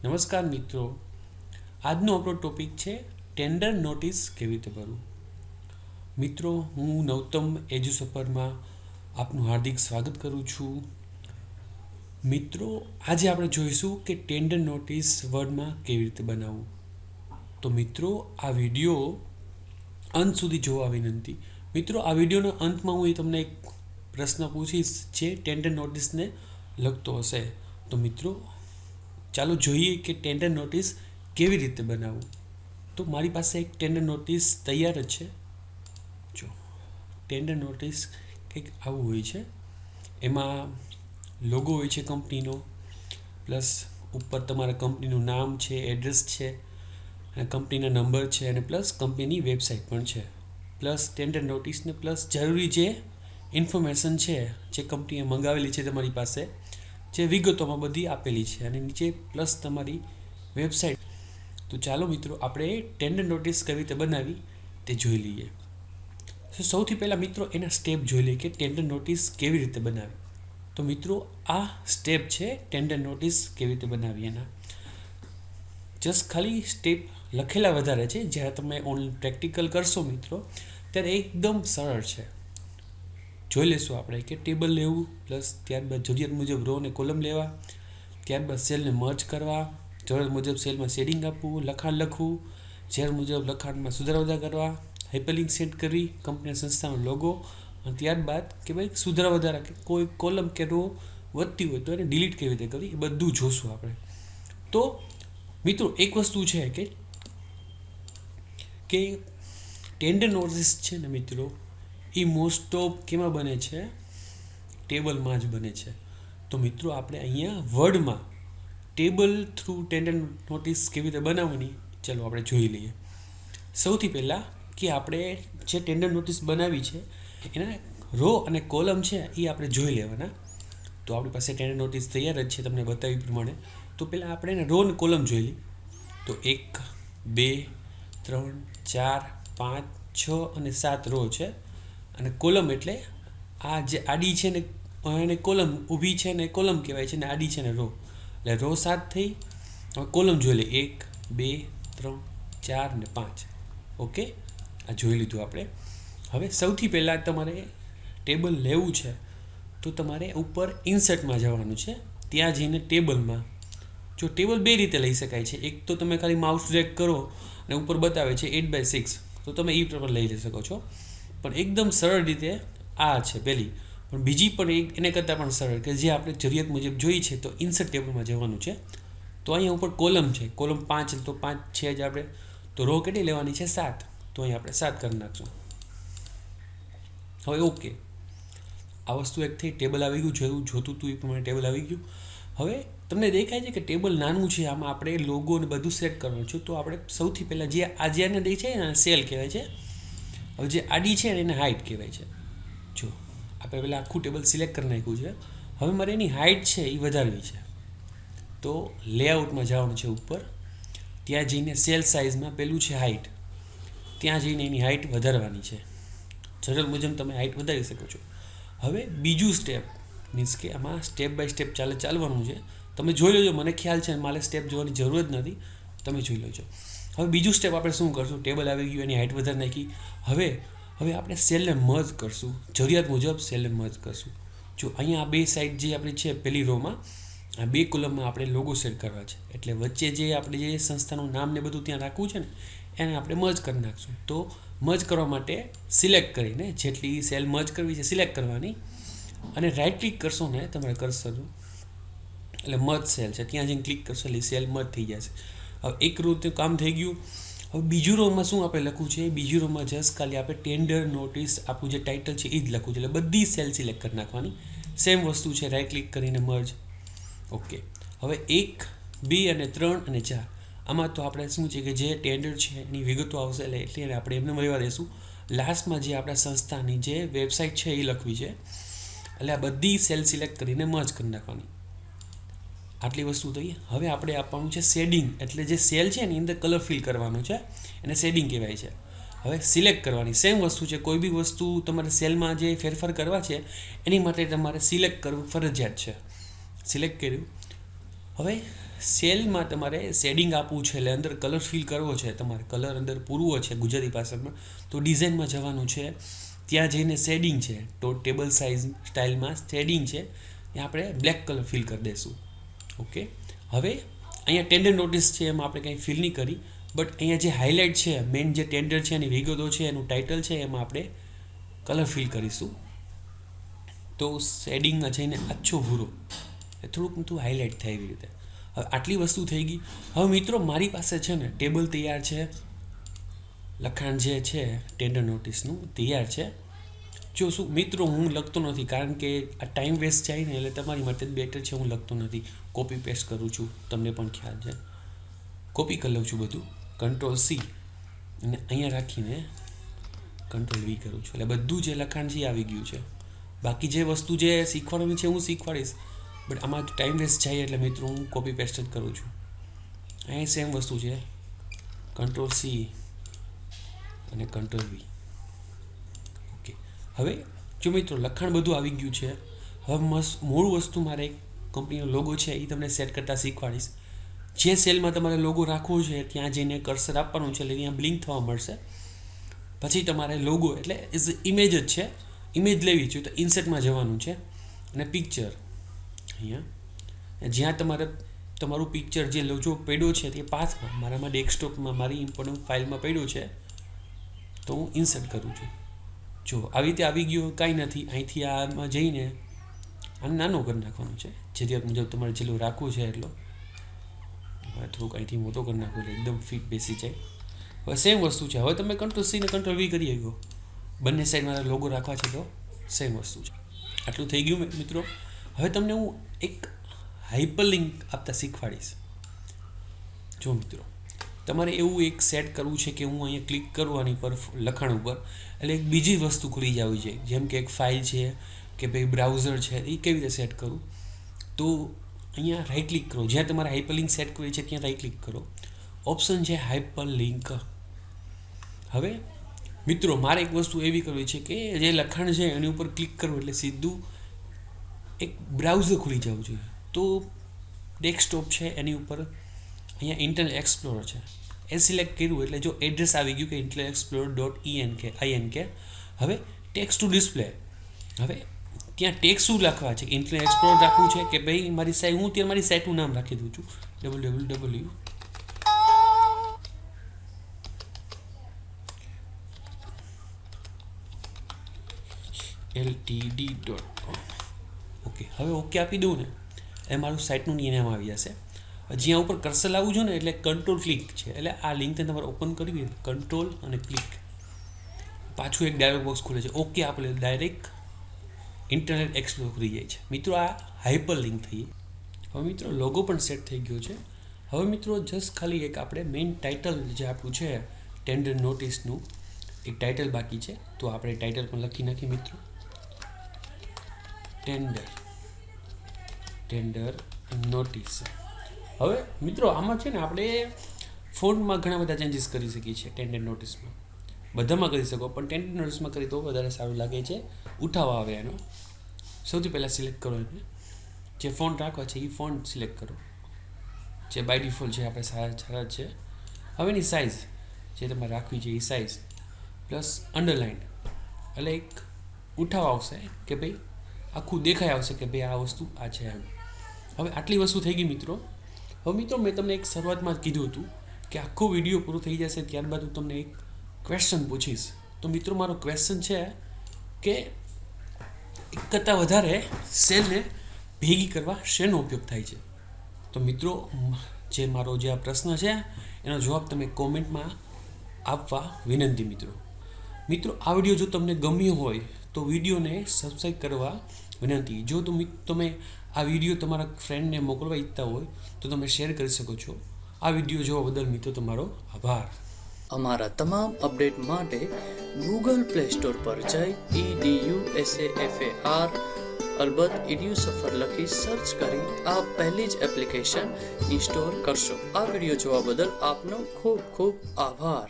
નમસ્કાર મિત્રો, આજનો આપણો ટોપિક છે ટેન્ડર નોટિસ કેવી રીતે ભરવું. મિત્રો, હું નવતમ એજ્યુસફરમાં આપનું હાર્દિક સ્વાગત કરું છું. મિત્રો, આજે આપણે જોઈશું કે ટેન્ડર નોટિસ વર્ડમાં કેવી રીતે બનાવવું. તો મિત્રો, આ વિડીયો અંત સુધી જોવા વિનંતી. મિત્રો, આ વિડીયોના અંતમાં હું તમને એક પ્રશ્ન પૂછીશ જે ટેન્ડર નોટિસને લગતો હશે. તો મિત્રો, ચાલો જોઈએ કે ટેન્ડર નોટિસ કેવી રીતે બનાવવું. તો મારી પાસે એક ટેન્ડર નોટિસ તૈયાર જ છે. જો ટેન્ડર નોટિસ કંઈક આવું હોય છે. એમાં લોગો હોય છે કંપનીનો, પ્લસ ઉપર તમારા કંપનીનું નામ છે, એડ્રેસ છે, અને કંપનીના નંબર છે, અને પ્લસ કંપનીની વેબસાઇટ પણ છે. પ્લસ ટેન્ડર નોટિસને પ્લસ જરૂરી જે ઇન્ફોર્મેશન છે જે કંપનીએ મંગાવેલી છે તમારી પાસે, જે વિગતોમાં બધી આપેલી છે, અને નીચે પ્લસ તમારી વેબસાઇટ. તો ચાલો મિત્રો, આપણે ટેન્ડર નોટિસ કેવી રીતે બનાવી તે જોઈ લઈએ. સૌથી પહેલાં મિત્રો એના સ્ટેપ જોઈ લઈએ કે ટેન્ડર નોટિસ કેવી રીતે બનાવી. તો મિત્રો, આ સ્ટેપ છે ટેન્ડર નોટિસ કેવી રીતે બનાવી એના. જસ્ટ ખાલી સ્ટેપ લખેલા વધારે છે, જ્યારે તમે પ્રેક્ટિકલ કરશો મિત્રો ત્યારે એકદમ સરળ છે. જોઈ લેશું આપણે કે ટેબલ લેવું, પ્લસ ત્યારબાદ જરૂરિયાત મુજબ રો અને કોલમ લેવા, ત્યારબાદ સેલને મર્જ કરવા, જરૂરિયાત મુજબ સેલમાં શેડિંગ આપવું, લખાણ લખવું, જરૂર મુજબ લખાણમાં સુધારા વધારા કરવા, હાઇપરલિંક સેટ કરવી, કંપની સંસ્થાનો લોગો, અને ત્યારબાદ કે ભાઈ સુધારા વધારા કે કોઈ કોલમ કે રો વધતી હોય તો એને ડિલીટ કેવી રીતે કરવી એ બધું જોશું આપણે. તો મિત્રો, એક વસ્તુ છે કે ટેન્ડર નોટિસ છે ને મિત્રો, એ મોસ્ટ ઓફ કેમાં બને છે? ટેબલમાં જ બને છે. તો મિત્રો, આપણે અહીંયા વર્ડમાં ટેબલ થ્રુ ટેન્ડર નોટિસ કેવી રીતે બનાવવાની ચાલો આપણે જોઈ લઈએ. સૌથી પહેલાં કે આપણે જે ટેન્ડર નોટિસ બનાવી છે એના રો અને કોલમ છે એ આપણે જોઈ લેવાના. તો આપણી પાસે ટેન્ડર નોટિસ તૈયાર જ છે તમને બતાવી પ્રમાણે. તો પહેલાં આપણે એને રો અને કોલમ જોઈ લઈએ. તો 1, 2, 3, 4, 5, 6 અને 7 રો છે, અને કોલમ એટલે આ જે આડી છે ને એને કોલમ, ઊભી છે ને કોલમ કહેવાય છે, ને આડી છે ને રો. એટલે રો 7 થઈ. હવે કોલમ જોઈ લઈએ 1, 2, 3, 4 ને 5. ઓકે, આ જોઈ લીધું આપણે. હવે સૌથી પહેલાં તમારે ટેબલ લેવું છે તો તમારે ઉપર ઇન્સર્ટમાં જવાનું છે. ત્યાં જઈને ટેબલમાં, જો ટેબલ બે રીતે લઈ શકાય છે. એક તો તમે ખાલી માઉસ ડ્રેગ કરો અને ઉપર બતાવે છે 8x6, તો તમે એ પ્રમાણે લઈ શકો છો. પણ એકદમ સરળ રીતે આ છે પહેલી. પણ બીજી પણ એક એને કરતાં પણ સરળ કે જે આપણે જરૂરિયાત મુજબ જોઈ છે, તો ઇન્સર્ટ ટેબલમાં જવાનું છે. તો અહીંયા ઉપર કોલમ છે, કોલમ 5, તો 5 છે જ આપણે. તો રો કેટલી લેવાની છે? 7. તો અહીં આપણે 7 કરી નાખશું. હવે ઓકે, આ વસ્તુ એક થઈ. ટેબલ આવી ગયું, જેવું જોતું હતું એ પ્રમાણે ટેબલ આવી ગયું. હવે તમને દેખાય છે કે ટેબલ નાનું છે, આમાં આપણે લોગો ને બધું સેટ કરવાનું છે. તો આપણે સૌથી પહેલાં જે આ જેને દે છે ને સેલ કહેવાય છે. હવે જે આડી છે ને એને હાઇટ કહેવાય છે. જો આપણે પહેલાં આખું ટેબલ સિલેક્ટ કરી નાખ્યું છે. હવે મારે એની હાઇટ છે એ વધારવી છે. તો લેઆઉટમાં જવાનું છે ઉપર. ત્યાં જઈને સેલ સાઇઝમાં પેલું છે હાઇટ, ત્યાં જઈને એની હાઇટ વધારવાની છે. જરૂર મુજબ તમે હાઇટ વધારી શકો છો. હવે બીજું સ્ટેપ, મીન્સ કે આમાં સ્ટેપ બાય સ્ટેપ ચાલવાનું છે. તમે જોઈ લેજો, મને ખ્યાલ છે, મારે સ્ટેપ જોવાની જરૂર જ નથી, તમે જોઈ લેજો. હવે બીજું સ્ટેપ આપણે શું કરશું? ટેબલ આવી ગયું, એની હાઇટ વધારી નાખી. હવે આપણે સેલને મર્જ કરશું, જરૂરિયાત મુજબ સેલને મર્જ કરશું. જો અહીંયા આ બે સાઈડ જે આપણી છે પહેલી રોમાં, આ બે કોલમમાં આપણે લોગો સેટ કરવા છે. એટલે વચ્ચે જે આપણે જે સંસ્થાનું નામ ને બધું ત્યાં રાખવું છે ને એને આપણે મર્જ કરી નાખશું. તો મર્જ કરવા માટે સિલેક્ટ કરીને જેટલી સેલ મર્જ કરવી છે સિલેક્ટ કરવાની, અને રાઇટ ક્લિક કરશો ને તમારે કર્સરનું, એટલે મર્જ સેલ છે ત્યાં જઈને ક્લિક કરશો એટલે સેલ મર્જ થઈ જશે. હવે એક રો તો કામ થઈ ગયું. હવે બીજું રોમાં શું આપણે લખવું છે? બીજું રોમાં જસ્ટ ખાલી આપણે ટેન્ડર નોટિસ આપણું જે ટાઇટલ છે એ જ લખવું છે. એટલે બધી સેલ સિલેક્ટ કરી નાખવાની. સેમ વસ્તુ છે, રાઇટ ક્લિક કરીને મર્જ. ઓકે, હવે 1, 2 અને 3 અને 4 આમાં તો આપણે શું છે કે જે ટેન્ડર છે એની વિગતો આવશે, એટલે આપણે એમને રહેવા દઈશું. લાસ્ટમાં જે આપણા સંસ્થાની જે વેબસાઇટ છે એ લખવી છે. એટલે આ બધી સેલ સિલેક્ટ કરીને મર્જ કરી નાખવાની. આટલી વસ્તુ થઈ. હવે આપણે આપવાનું છે શેડિંગ, એટલે જે સેલ છે એની અંદર કલર ફિલ કરવાનું છે, એને શેડિંગ કહેવાય છે. હવે સિલેક્ટ કરવાની સેમ વસ્તુ છે. કોઈ બી વસ્તુ તમારે સેલમાં જે ફેરફાર કરવા છે એની માટે તમારે સિલેક્ટ કરવું ફરજિયાત છે. સિલેક્ટ કર્યું. હવે સેલમાં તમારે શેડિંગ આપવું છે, એટલે અંદર કલર ફિલ કરવો છે, તમારે કલર અંદર પૂરવો છે ગુજરાતી ભાષામાં, તો ડિઝાઇનમાં જવાનું છે. ત્યાં જઈને શેડિંગ છે, તો ટેબલ સાઇઝ સ્ટાઇલમાં શેડિંગ છે, ત્યાં આપણે બ્લેક કલર ફિલ કરી દઈશું. ઓકે, હવે અહીંયા ટેન્ડર નોટિસ છે એમાં આપણે કંઈ ફિલ નહીં કરી, બટ અહીંયા જે હાઇલાઇટ છે, મેઇન જે ટેન્ડર છે એની વિગતો છે, એનું ટાઇટલ છે, એમાં આપણે કલર ફિલ કરીશું. તો શેડિંગમાં જઈને આછો ભૂરો એ થોડુંક હાઇલાઇટ થાય એવી રીતે. હવે આટલી વસ્તુ થઈ ગઈ. હવે મિત્રો મારી પાસે છે ને ટેબલ તૈયાર છે, લખાણ જે છે ટેન્ડર નોટિસનું તૈયાર છે. જો શું મિત્રો હું લખતો નથી, કારણ કે આ ટાઈમ વેસ્ટ જાય ને, એટલે તમારી માટે બેટર છે હું લખતો નથી, કોપી પેસ્ટ કરું છું, તમને પણ ખ્યાલ છે. કોપી કરી લઉં છું બધું, Ctrl+C અને અહીંયા રાખીને Ctrl+V કરું છું, એટલે બધું જે લખાણ છે એ આવી ગયું છે. બાકી જે વસ્તુ જે શીખવાડવાની છે હું શીખવાડીશ, બટ આમાં ટાઈમ વેસ્ટ જાય એટલે મિત્રો હું કોપી પેસ્ટ જ કરું છું. અહીં સેમ વસ્તુ છે, Ctrl+C અને Ctrl+V. ઓકે, હવે જો મિત્રો લખાણ બધું આવી ગયું છે. હવે મૂળ વસ્તુ મારે એક કંપનીનો લોગો છે એ તમને સેટ કરતાં શીખવાડીશ. જે સેલમાં તમારે લોગો રાખવો છે ત્યાં જઈને કર્સર આપવાનું છે, એટલે ત્યાં બ્લિંક થવા મળશે. પછી તમારે લોગો એટલે ઇમેજ જ છે, ઇમેજ લેવી છે તો ઇન્સર્ટમાં જવાનું છે, અને પિક્ચર અહીંયા જ્યાં તમારું પિક્ચર જે લોગો પડ્યો છે તે પાથમાં, મારામાં ડેસ્કટોપમાં મારી ઇમ્પોર્ટન્ટ ફાઇલમાં પડ્યો છે, તો હું ઇન્સર્ટ કરું છું. જો આવી રીતે આવી ગયો, કાંઈ નથી. અહીંથી આમાં જઈને આને નાનો કરી નાખવાનો છે, જરૂરિયાત મુજબ તમારે જેટલું રાખવું છે એટલો. થોડુંક અહીંથી મોટો કરી નાખો એટલે એકદમ ફિટ બેસી જાય. હવે સેમ વસ્તુ છે. હવે તમે Ctrl+C ને Ctrl+V કરી શકો, બંને સાઈડ મારે લોગો રાખવા છે તો સેમ વસ્તુ છે. આટલું થઈ ગયું મિત્રો. હવે તમને હું એક હાઇપરલિંક આપતા શીખવાડીશ. જો મિત્રો તમારે એવું એક સેટ કરવું છે કે હું અહીંયા ક્લિક કરું આની પર લખાણ ઉપર, એટલે એક બીજી વસ્તુ ખુલી જવી જોઈએ, જેમ કે એક ફાઇલ છે કે ભાઈ બ્રાઉઝર છે, એ કેવી રીતે સેટ કરું. તો અહીંયા રાઈટ ક્લિક કરો, જ્યાં તમારે હાઇપરલિંક સેટ કરવી છે ત્યાં રાઈટ ક્લિક કરો, ઓપ્શન છે હાઇપરલિંક. હવે મિત્રો મારે એક વસ્તુ એવી કરવી છે કે જે લખાણ છે એની ઉપર ક્લિક કરવું એટલે સીધું એક બ્રાઉઝર ખુલી જવું જોઈએ. તો ડેસ્કટોપ છે એની ઉપર અહીંયા ઇન્ટરનેટ એક્સપ્લોરર છે, એ સિલેક્ટ કર્યું એટલે જો એડ્રેસ આવી ગયું કે internet.explorer.ink. હવે ટેક્સ્ટ ટુ ડિસ્પ્લે, હવે ત્યાં ટેક્સ્ટ શું લખવા છે, ઇન્ટરનેટ એક્સપ્લોરર રાખવું છે કે ભાઈ મારી સાઈટ, હું ત્યાં મારી સાઈટનું નામ રાખી દઉં છું www.ltd.com. ઓકે, હવે ઓકે આપી દઉં ને એ મારું સાઇટનું નામ આવી જશે. જ્યાં ઉપર કર્સર લાવવું જોઈએ ને એટલે કંટ્રોલ ક્લિક છે, એટલે આ લિંકને તમારે ઓપન કરવી હોય કંટ્રોલ અને ક્લિક, પાછું એક ડાયલોગ બોક્સ ખુલે છે. ઓકે આપણે ડાયરેક્ટ ઇન્ટરનેટ એક્સપ્લોર કરી જાય છે. મિત્રો આ હાઇપર લિંક થઈ. હવે મિત્રો લોગો પણ સેટ થઈ ગયો છે. હવે મિત્રો જસ્ટ ખાલી એક આપણે મેઇન ટાઇટલ જે આપણું છે ટેન્ડર નોટિસનું એક ટાઇટલ બાકી છે, તો આપણે ટાઇટલ પણ લખી નાખીએ મિત્રો, ટેન્ડર નોટિસ. હવે મિત્રો આમાં છે ને આપણે ફોન્ટમાં ઘણા બધા ચેન્જીસ કરી શકીએ છીએ. ટેન્ડર નોટિસમાં બધામાં કરી શકો, પણ ટેન્ડર નોટિસમાં કરી તો વધારે સારું લાગે છે, ઉઠાવ આવે એનો. સૌથી પહેલાં સિલેક્ટ કરો એને, જે ફોન્ટ રાખવા છે એ ફોન્ટ સિલેક્ટ કરો, જે બાય ડિફોલ્ટ છે આપણે સારા છે. હવે એની સાઇઝ જે તમારે રાખવી છે એ સાઇઝ પ્લસ અંડરલાઇન, એટલે એક ઉઠાવ આવશે કે ભાઈ આખું દેખાય આવશે કે ભાઈ આ વસ્તુ આ છે એમ. હવે આટલી વસ્તુ થઈ ગઈ મિત્રો. હવે મિત્રો મેં તમને એક શરૂઆતમાં જ કીધું હતું કે આખો વિડીયો પૂરો થઈ જશે ત્યારબાદ હું તમને એક ક્વેશ્ચન પૂછીશ. તો મિત્રો મારો ક્વેશ્ચન છે કે એક કરતાં વધારે સેલને ભેગી કરવા શેનો ઉપયોગ થાય છે. તો મિત્રો જે મારો જે આ પ્રશ્ન છે એનો જવાબ તમે કોમેન્ટમાં આપવા વિનંતી. મિત્રો આ વિડીયો જો તમને ગમ્યો હોય તો વિડીયોને સબસ્ક્રાઈબ કરવા વિનંતી. જો તમે આ વિડીયો તમારા ફ્રેન્ડને મોકલવા ઈચ્છતા હોય તો તમે શેર કરી શકો છો. આ વિડીયો જોવા બદલ મિત્રો તમારો આભાર. અમારા તમામ અપડેટ માટે ગૂગલ પ્લે સ્ટોર પર જઈ EDUSAFAR અલબત્ત EDUSAFAR લખી સર્ચ કરી આપ પહેલી જ એપ્લિકેશન ઇન્સ્ટોલ કરશો. આ વિડીયો જોવા બદલ આપનો ખૂબ ખૂબ આભાર.